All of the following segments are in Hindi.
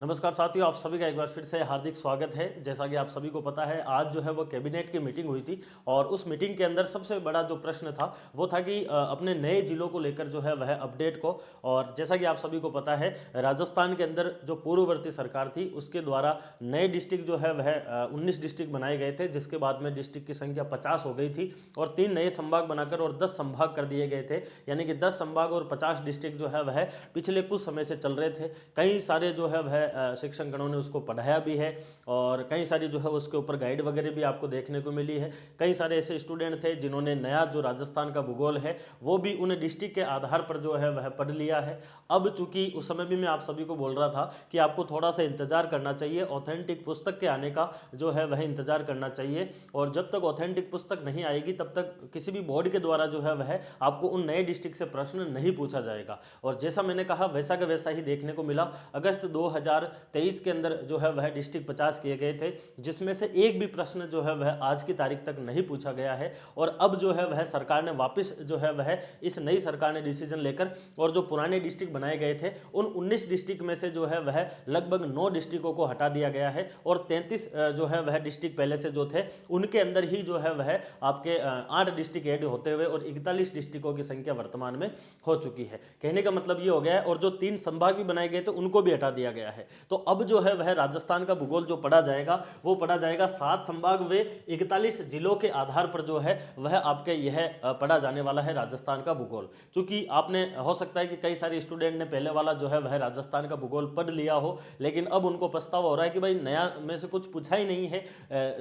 नमस्कार साथियों, आप सभी का एक बार फिर से हार्दिक स्वागत है। जैसा कि आप सभी को पता है, आज जो है वो कैबिनेट की मीटिंग हुई थी और उस मीटिंग के अंदर सबसे बड़ा जो प्रश्न था वो था कि अपने नए जिलों को लेकर जो है वह अपडेट को। और जैसा कि आप सभी को पता है, राजस्थान के अंदर जो पूर्ववर्ती सरकार थी उसके द्वारा नए डिस्ट्रिक्ट जो है वह 19 डिस्ट्रिक्ट बनाए गए थे, जिसके बाद में डिस्ट्रिक्ट की संख्या 50 हो गई थी और 3 नए संभाग बनाकर और 10 संभाग कर दिए गए थे। यानी कि 10 संभाग और 50 डिस्ट्रिक्ट जो है वह पिछले कुछ समय से चल रहे थे। कई सारे जो है वह शिक्षक गणों ने उसको पढ़ाया भी है और कई सारी जो है उसके ऊपर गाइड वगैरह भी आपको देखने को मिली है। कई सारे ऐसे स्टूडेंट थे जिन्होंने नया जो राजस्थान का भूगोल है वो भी उन डिस्ट्रिक्ट के आधार पर जो है वह पढ़ लिया है। अब चूंकि उस समय भी मैं आप सभी को बोल रहा था कि आपको थोड़ा सा इंतजार करना चाहिए, ऑथेंटिक पुस्तक के आने का जो है वह इंतजार करना चाहिए। और जब तक ऑथेंटिक पुस्तक नहीं आएगी तब तक किसी भी बोर्ड के द्वारा जो है वह आपको उन नए डिस्ट्रिक्ट से प्रश्न नहीं पूछा जाएगा। और जैसा मैंने कहा वैसा का वैसा ही देखने को मिला। अगस्त 2023 के अंदर जो है वह डिस्ट्रिक्ट 50 किए गए थे, जिसमें से एक भी प्रश्न जो है वह आज की तारीख तक नहीं पूछा गया है। और अब जो है वह सरकार ने वापस जो है वह इस नई सरकार ने डिसीजन लेकर और जो पुराने डिस्ट्रिक्ट बनाए गए थे उन 19 डिस्ट्रिक्ट में से जो है वह लगभग 9 डिस्ट्रिक्टों को हटा दिया गया है और 33 जो है वह डिस्ट्रिक्ट पहले से जो थे उनके अंदर ही जो है वह आपके 8 डिस्ट्रिक्ट ऐड होते हुए और 41 डिस्ट्रिक्टों की संख्या वर्तमान में हो चुकी है। कहने का मतलब ये हो गया है। और जो 3 संभाग भी बनाए गए थे उनको भी हटा दिया गया है। तो अब जो है वह राजस्थान का भूगोल जो पढ़ा जाएगा वो पढ़ा जाएगा 7 संभाग व 41 जिलों के आधार पर जो है वह आपके यह पढ़ा जाने वाला है राजस्थान का भूगोल। क्योंकि आपने हो सकता है कि कई सारे स्टूडेंट ने पहले वाला जो है वह राजस्थान का भूगोल पढ़ लिया हो, लेकिन अब उनको पछतावा हो रहा है कि भाई नया में से कुछ पूछा ही नहीं है,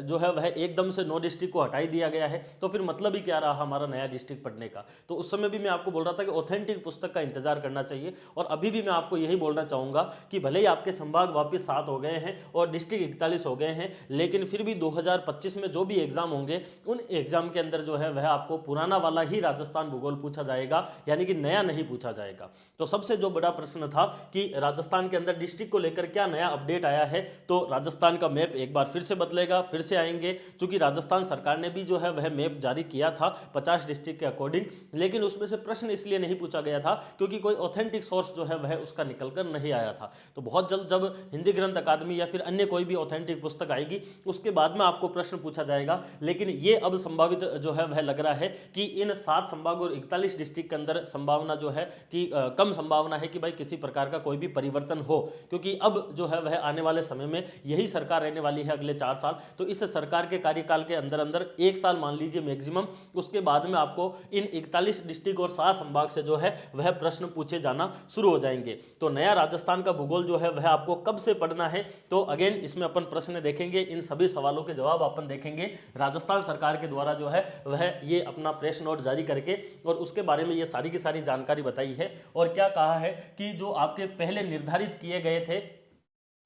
जो है वह एकदम से 9 डिस्ट्रिक्ट को हटा ही दिया गया है, तो फिर मतलब ही क्या रहा हमारा नया डिस्ट्रिक्ट पढ़ने का। तो उस समय भी मैं आपको बोल रहा था कि ऑथेंटिक पुस्तक का इंतजार करना चाहिए। और अभी भी मैं आपको यही बोलना चाहूंगा कि भले ही आपके संभाग वापस 7 हो गए हैं और डिस्ट्रिक्ट 41 हो गए हैं, लेकिन फिर भी 2025 में जो भी एग्जाम होंगे उन एग्जाम के अंदर जो है वह आपको पुराना वाला ही राजस्थान भूगोल पूछा जाएगा, यानी कि नया नहीं पूछा जाएगा। तो सबसे जो बड़ा प्रश्न था कि राजस्थान के अंदर डिस्ट्रिक्ट को लेकर क्या नया अपडेट आया है, तो राजस्थान का मैप एक बार फिर से बदलेगा, फिर से आएंगे। क्योंकि राजस्थान सरकार ने भी जो है वह मैप जारी किया था 50 डिस्ट्रिक्ट के अकॉर्डिंग, लेकिन उसमें से प्रश्न इसलिए नहीं पूछा गया था क्योंकि कोई ऑथेंटिक सोर्स जो है वह उसका निकल कर नहीं आया था। तो बहुत जल्द जब हिंदी ग्रंथ अकादमी या फिर अन्य कोई भी ऑथेंटिक पुस्तक आएगी उसके बाद में आपको प्रश्न पूछा जाएगा। लेकिन ये अब संभावित जो है वह लग रहा है कि इन 7 संभाग और 41 डिस्ट्रिक्ट के अंदर संभावना जो है कि कम संभावना है कि भाई किसी प्रकार का कोई भी परिवर्तन हो, क्योंकि अब जो है वह आने वाले समय में यही सरकार रहने वाली है अगले 4 साल। तो इस सरकार के कार्यकाल के अंदर अंदर 1 साल मान लीजिए मैक्सिमम, उसके बाद में आपको इन 41 डिस्ट्रिक्ट और 7 संभाग से जो है वह प्रश्न पूछे जाना शुरू हो जाएंगे। तो नया राजस्थान का भूगोल जो है वह आपको कब से पढ़ना है, तो अगेन इसमें अपन प्रश्न देखेंगे, इन सभी सवालों के जवाब अपन देखेंगे राजस्थान सरकार के द्वारा जो है वह ये अपना प्रेस नोट जारी करके, और उसके बारे में ये सारी की सारी जानकारी बताई है। और क्या कहा है कि जो आपके पहले निर्धारित किए गए थे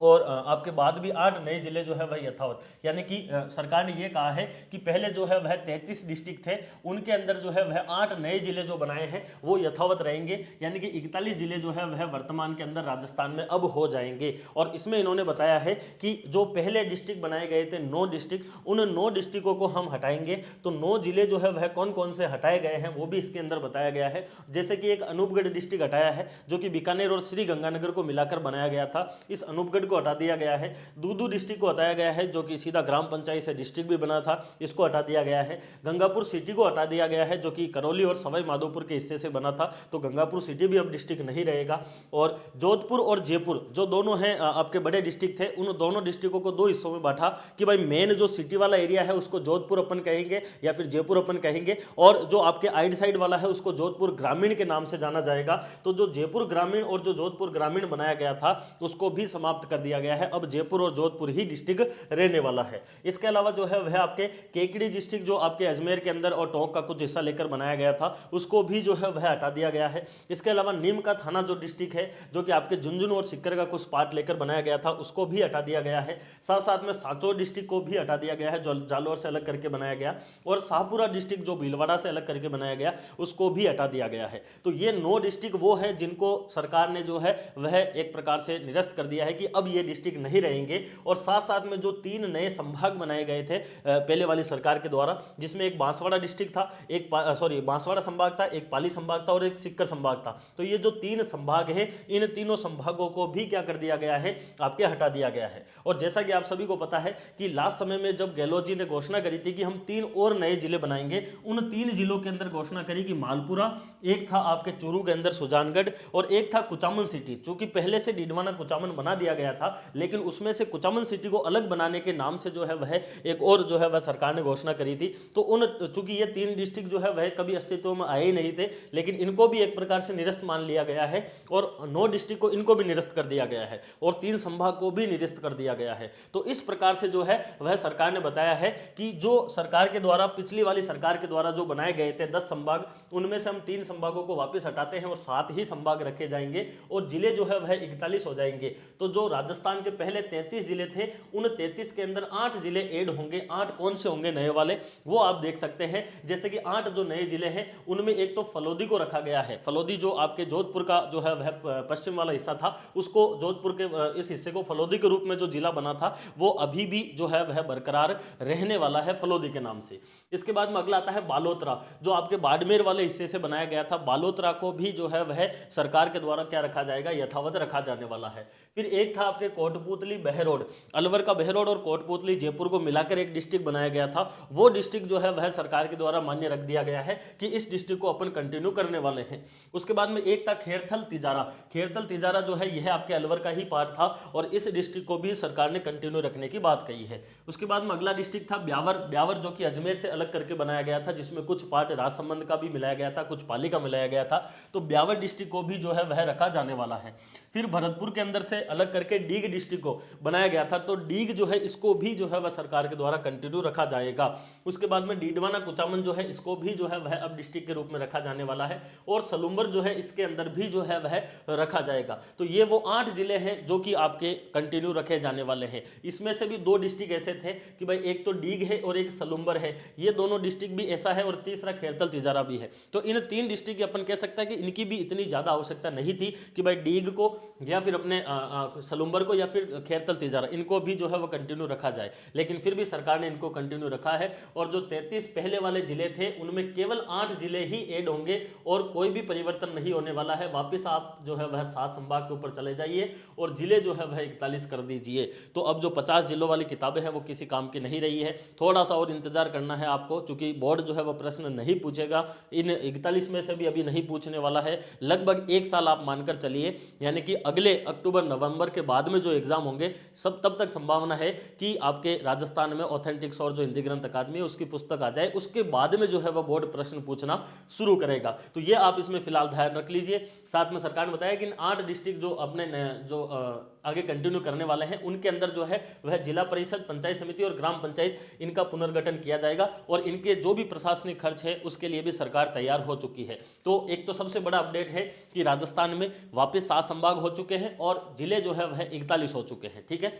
और आपके बाद भी 8 नए जिले जो है वह यथावत, यानी कि सरकार ने यह कहा है कि पहले जो है वह 33 डिस्ट्रिक्ट थे, उनके अंदर जो है वह 8 नए जिले जो बनाए हैं वो यथावत रहेंगे, यानी कि 41 जिले जो है वह वर्तमान के अंदर राजस्थान में अब हो जाएंगे। और इसमें इन्होंने बताया है कि जो पहले डिस्ट्रिक्ट बनाए गए थे 9 डिस्ट्रिक्ट, उन 9 डिस्ट्रिक्टों को हम हटाएंगे। तो 9 जिले जो है वह कौन कौन से हटाए गए हैं वो भी इसके अंदर बताया गया है। जैसे कि एक अनूपगढ़ डिस्ट्रिक्ट हटाया है जो कि बीकानेर और श्री गंगानगर को मिलाकर बनाया गया था, इस अनूपगढ़ को हटा दिया गया है। दूदू डिस्ट्रिक्ट को हटाया गया है जो कि सीधा ग्राम पंचायत से डिस्ट्रिक्ट भी बना था, इसको हटा दिया गया है। गंगापुर सिटी को हटा दिया गया है जो कि करौली और सवाई माधोपुर के हिस्से से बना था, तो गंगापुर सिटी भी अब डिस्ट्रिक्ट नहीं रहेगा। और जोधपुर और जयपुर जो दोनों हैं आपके बड़े डिस्ट्रिक्ट थे, उन दोनों डिस्ट्रिक्टों को 2 हिस्सों में बांटा कि भाई मेन जो सिटी वाला एरिया है उसको जोधपुर अपन कहेंगे या फिर जयपुर अपन कहेंगे, और जो आपके आइड साइड वाला है उसको जोधपुर ग्रामीण के नाम से जाना जाएगा। तो जो जयपुर ग्रामीण और जो जोधपुर ग्रामीण बनाया गया था उसको भी समाप्त कर दिया गया है। अब जयपुर और जोधपुर ही डिस्ट्रिक्ट रहने वाला है। इसके अलावा जो है वह आपके केकड़ी डिस्ट्रिक्ट जो आपके अजमेर के अंदर और टोंक का कुछ हिस्सा लेकर बनाया गया था उसको भी जो है वह हटा दिया गया है। इसके अलावा नीम का थाना जो डिस्ट्रिक्ट है जो कि आपके झुंझुनू और सिक्कर का कुछ पार्ट लेकर बनाया गया था उसको भी हटा दिया गया है। साथ साथ में सांचौर डिस्ट्रिक्ट को भी हटा दिया गया है जो जालोर से अलग करके बनाया गया, और शाहपुरा डिस्ट्रिक्ट जो भीलवाड़ा से अलग करके बनाया गया उसको भी हटा दिया गया है। तो ये 9 डिस्ट्रिक्ट वो है जिनको सरकार ने जो है वह एक प्रकार से निरस्त कर दिया है कि अब ये डिस्ट्रिक्ट नहीं रहेंगे। और साथ साथ में जो 3 नए संभाग बनाए गए थे पहले वाली सरकार के द्वारा, जिसमें एक बांसवाड़ा डिस्ट्रिक्ट था, एक बांसवाड़ा संभाग था, एक पाली संभाग था और एक सीकर संभाग था। तो ये जो 3 संभाग है, इन तीनों संभागों को भी क्या कर दिया गया है, आपके हटा दिया गया है। और जैसा कि आप सभी को पता है कि लास्ट समय में जब गहलोत जी ने घोषणा करी थी कि हम 3 और नए जिले बनाएंगे, उन 3 जिलों के अंदर घोषणा करी कि मालपुरा, एक था आपके चूरू के अंदर सुजानगढ़ और एक था कुचामन सिटी। चूंकि पहले से डीडवाना कुचामन बना दिया गया था, लेकिन उसमें से कुचामन सिटी को अलग बनाने के नाम से जो है वह एक और जो है वह सरकार ने घोषणा करी थी। तो चूंकि ये 3 डिस्ट्रिक्ट जो है वह कभी अस्तित्व में आए ही नहीं थे, लेकिन इनको भी एक प्रकार से निरस्त मान लिया गया है और 9 डिस्ट्रिक्ट को इनको भी निरस्त कर दिया गया है और 3 संभाग को भी निरस्त कर दिया गया है। तो इस प्रकार से जो है वह सरकार ने बताया है कि जो सरकार के द्वारा, पिछली वाली सरकार के द्वारा जो बनाए गए थे 10 संभाग, उनमें से हम 3 संभागों को वापस हटाते हैं और 7 ही संभाग रखे जाएंगे और जिले जो है वह 41 हो जाएंगे। तो जो राजस्थान के पहले 33 जिले थे, उन 33 के अंदर 8 जिले ऐड होंगे। 8 कौन से होंगे नए वाले, वो आप देख सकते हैं। जैसे कि 8 जो नए जिले हैं, उनमें एक तो फलोदी को रखा गया है। फलोदी जो आपके जोधपुर का जो है वह पश्चिम वाला हिस्सा था, उसको जोधपुर के इस हिस्से को फलोदी के रूप में जो जिला बना था, वो अभी भी जो है वह बरकरार रहने वाला है फलोदी के नाम से। इसके बाद में अगला आता है बालोतरा, जो आपके बाड़मेर वाले हिस्से से बनाया गया था। बालोतरा को भी जो है वह सरकार के द्वारा क्या रखा जाएगा, यथावत रखा जाने वाला है। फिर एक था आपके कोटपुतली बहरोड, अलवर का बहरोड और कोटपुतली जयपुर को मिलाकर एक डिस्ट्रिक्ट बनाया गया था। वो डिस्ट्रिक्ट जो है वह सरकार के द्वारा मान्य रख दिया गया है कि इस डिस्ट्रिक्ट को अपन कंटिन्यू करने वाले हैं। उसके बाद में एक था खेरथल तिजारा। खेरथल तिजारा जो है यह आपके अलवर का ही पार्ट था और इस डिस्ट्रिक्ट को भी सरकार ने कंटिन्यू रखने की बात कही है। उसके बाद में अगला डिस्ट्रिक्ट था ब्यावर। ब्यावर जो कि अजमेर से अलग करके बनाया गया था, जिसमें कुछ पार्ट राजसमंद का भी मिलाया गया था, कुछ पाली का मिलाया गया था। तो ब्यावर डिस्ट्रिक्ट को भी जो है वह रखा जाने वाला है। फिर भरतपुर के अंदर से अलग करके डीग डिस्ट्रिक्ट को बनाया गया था, तो डीग जो है इसको भी जो है वह सरकार के द्वारा कंटिन्यू रखा जाएगा। उसके बाद में डीडवाना कुचामन जो है इसको भी जो है वह अब डिस्ट्रिक्ट के रूप में रखा जाने वाला है और सलूम्बर जो है इसके अंदर भी जो है वह रखा जाएगा। तो ये वो 8 जिले हैं जो कि आपके कंटिन्यू रखे जाने वाले हैं। इसमें से भी 2 डिस्ट्रिक्ट ऐसे थे कि भाई एक तो डीग है और एक सलूम्बर है, ये दोनों डिस्ट्रिक्ट भी ऐसा है और तीसरा खेरथल तिजारा भी है। तो इन 3 डिस्ट्रिक्ट की अपन कह सकते हैं कि इनकी भी इतनी ज्यादा आवश्यकता नहीं थी कि भाई डीग को या फिर अपने सलूम्बर को या फिर खेरथल तिजारा, इनको भी जो है वो कंटिन्यू रखा जाए, लेकिन फिर भी सरकार ने इनको कंटिन्यू रखा है। और जो 33 पहले वाले जिले थे उनमें केवल 8 जिले ही ऐड होंगे और कोई भी परिवर्तन नहीं होने वाला है। वापस आप जो है वह 7 संभाग के ऊपर चले जाइए और जिले जो है वह 41 कर दीजिए। तो अब जो 50 जिलों वाली किताबें हैं वो किसी काम की नहीं रही है, थोड़ा सा और इंतजार करना है आपको, क्योंकि बोर्ड जो है वो प्रश्न नहीं पूछेगा, इन 41 में से भी अभी नहीं पूछने वाला है। लगभग 1 साल आप मानकर चलिए, यानी कि अगले अक्टूबर नवंबर के बाद में जो एग्जाम होंगे सब तब तक संभावना है कि आपके राजस्थान में ऑथेंटिक्स और जो हिंदी ग्रंथ अकादमी है उसकी पुस्तक आ जाए, उसके बाद में जो है वह बोर्ड प्रश्न पूछना शुरू करेगा। तो ये आप इसमें फिलहाल ध्यान रख लीजिए। साथ में सरकार ने बताया कि इन 8 डिस्ट्रिक्ट जो अपने जो आगे कंटिन्यू करने वाले हैं उनके अंदर जो है वह जिला परिषद, पंचायत समिति और ग्राम पंचायत, इनका पुनर्गठन किया जाएगा और इनके जो भी प्रशासनिक खर्च है उसके लिए भी सरकार तैयार हो चुकी है। तो एक तो सबसे बड़ा अपडेट है कि राजस्थान में वापस 7 संभाग हो चुके हैं और जिले जो है वह 41 हो चुके हैं। ठीक है,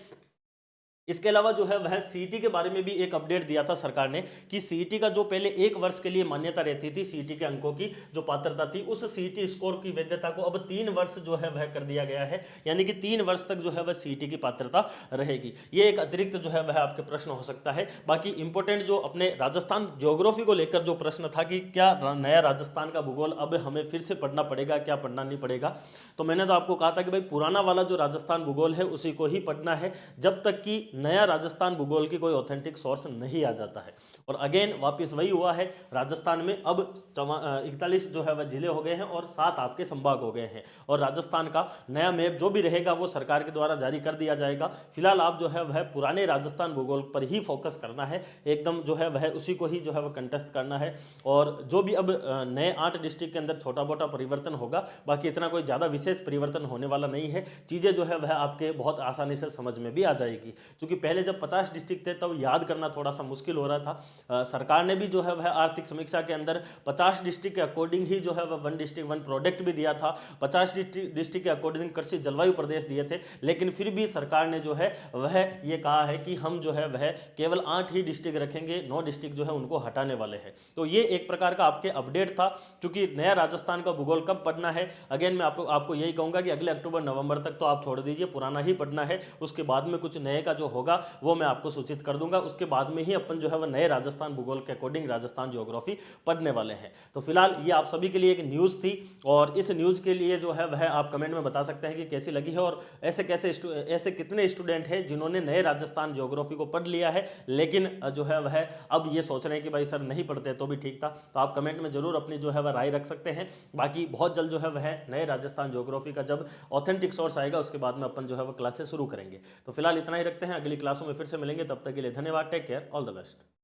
इसके अलावा जो है वह सीईटी के बारे में भी एक अपडेट दिया था सरकार ने कि सीईटी का जो पहले 1 वर्ष के लिए मान्यता रहती थी, सीईटी के अंकों की जो पात्रता थी, उस सीईटी स्कोर की वैधता को अब 3 वर्ष जो है वह कर दिया गया है, यानी कि 3 वर्ष तक जो है वह सीईटी की पात्रता रहेगी। ये एक अतिरिक्त जो है वह आपके प्रश्न हो सकता है। बाकी इंपॉर्टेंट जो अपने राजस्थान ज्योग्राफी को लेकर जो प्रश्न था कि क्या नया राजस्थान का भूगोल अब हमें फिर से पढ़ना पड़ेगा, क्या पढ़ना नहीं पड़ेगा, तो मैंने तो आपको कहा था कि भाई पुराना वाला जो राजस्थान भूगोल है उसी को ही पढ़ना है जब तक कि नया राजस्थान भूगोल की कोई ऑथेंटिक सोर्स नहीं आ जाता है। और अगेन वापस वही हुआ है, राजस्थान में अब 41 जो है वह जिले हो गए हैं और 7 आपके संभाग हो गए हैं और राजस्थान का नया मैप जो भी रहेगा वो सरकार के द्वारा जारी कर दिया जाएगा। फिलहाल आप जो है वह पुराने राजस्थान भूगोल पर ही फोकस करना है, एकदम जो है वह उसी को ही जो है वह कंटेस्ट करना है। और जो भी अब नए 8 डिस्ट्रिक्ट के अंदर छोटा मोटा परिवर्तन होगा, बाकी इतना कोई ज़्यादा विशेष परिवर्तन होने वाला नहीं है। चीज़ें जो है वह आपके बहुत आसानी से समझ में भी आ जाएगी, क्योंकि पहले जब 50 डिस्ट्रिक्ट थे तब याद करना थोड़ा सा मुश्किल हो रहा था, सरकार ने भी जो है वह आर्थिक समीक्षा के अंदर 50 डिस्ट्रिक्ट के अकॉर्डिंग ही जो है वह 1 डिस्ट्रिक्ट 1 प्रोडक्ट भी दिया था, 50 डिस्ट्रिक्ट के अकॉर्डिंग कृषि जलवायु प्रदेश दिए थे, लेकिन फिर भी सरकार ने जो है वह ये कहा है कि हम जो है वह केवल 8 ही डिस्ट्रिक्ट रखेंगे, 9 डिस्ट्रिक्ट जो है उनको हटाने वाले हैं। तो ये एक प्रकार का आपके अपडेट था। क्योंकि नया राजस्थान का भूगोल कब पढ़ना है, अगेन मैं आपको यही कहूंगा कि अगले अक्टूबर नवंबर तक तो आप छोड़ दीजिए, पुराना ही पढ़ना है। उसके बाद में कुछ नए का जो होगा वो मैं आपको सूचित कर दूंगा, उसके बाद में ही अपन जो है वह नए राजस्थान भूगोल के अकॉर्डिंग राजस्थान ज्योग्राफी पढ़ने वाले हैं। तो फिलहाल ये आप सभी के लिए एक न्यूज़ थी, और इस न्यूज़ के लिए जो है वह आप कमेंट में बता सकते हैं कि कैसी लगी है, और ऐसे कितने स्टूडेंट हैं जिन्होंने नए राजस्थान ज्योग्राफी को पढ़ लिया है, लेकिन जो है वह अब ये सोच रहे हैं कि भाई सर नहीं पढ़ते तो भी ठीक था। तो आप कमेंट में जरूर अपनी जो है वह राय रख सकते हैं। बाकी बहुत जल्द जो है वह नए राजस्थान ज्योग्राफी का जब ऑथेंटिक सोर्स आएगा उसके बाद में अपन जो है वह क्लासेस शुरू करेंगे। तो फिलहाल इतना ही रखते हैं, अगली क्लासों में फिर से मिलेंगे, तब तक के लिए धन्यवाद, take care, all the best.